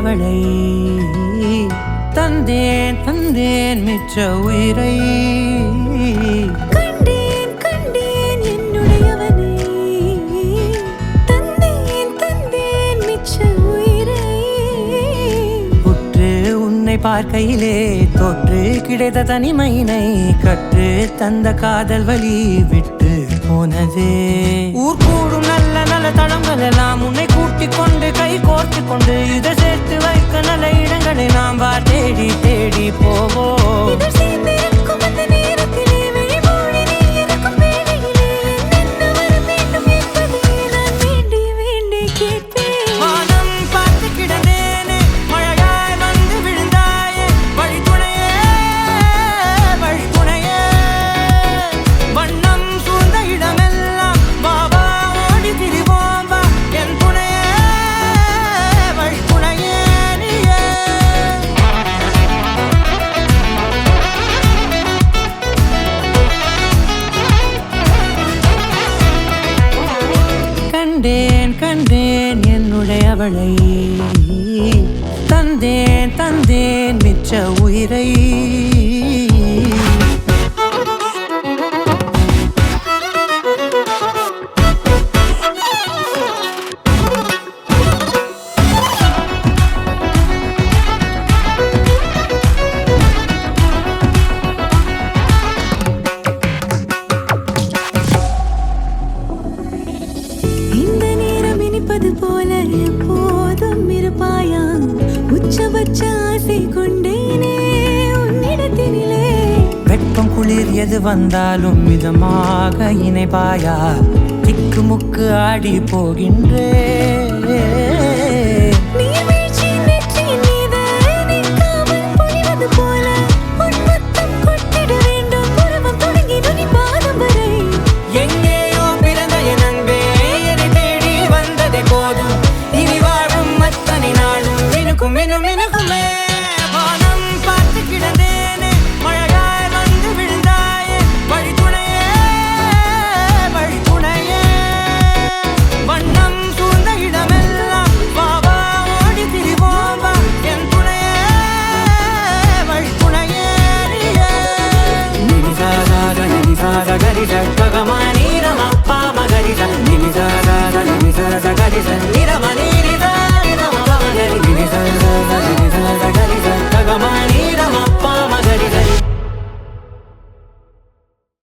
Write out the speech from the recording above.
அவளை தந்தேன் தந்தேன் மிச்ச உயிரை கண்டேன் கண்டேன் என்னுடையவனை தந்தேன் தந்தேன் மிச்ச உயிரை உற்று உன்னை பார்க்கையிலே தொற்று கிடைத்த தனிமையினை கற்று தந்த காதல் வழி விட்டு போனதே ஊர் கூடும் நல்ல நல்ல தளங்கள் எல்லாம் உன்னை கூட்டிக் கொண்டு கை கோர்த்து கொண்டு இதை சேர்த்து வைக்க நல்ல இடங்களை நாம் வா தேடி தேடி போவோம் இதழ் சேர்ந்திருக்கும் அந்த நேரத்திலே விழிமூடி நீ இருக்கும் வேளையிலே என்னென்ன வர வேண்டும் என்பதை நான் வேண்டி வேண்டி கேட்பேன் வானம் பார்த்து கிடந்தேனே மழையாய் வந்து விழுந்தாயே வழித்துணையே வழித்துணையே வண்ணம் சூழ்ந்த இடமெல்லாம் பாபா ஓடி திரிவோம் வா என் துணையே வழித்துணையே நீயே கண்டேன் கண்டேன் என்னுடையவளை தந்தேன் தந்தேன் மிச்ச உயிரை இந்த நேரம் இனிப்பது போல எப்போதும் இருப்பாயா உச்சபட்ச ஆசை கொண்டேனே உன்னிடத்தினிலே வெப்பம் குளிர் எது வந்தாலும் மிதமாக இணைப்பாயா திக்கு முக்கு ஆடி போகின்றே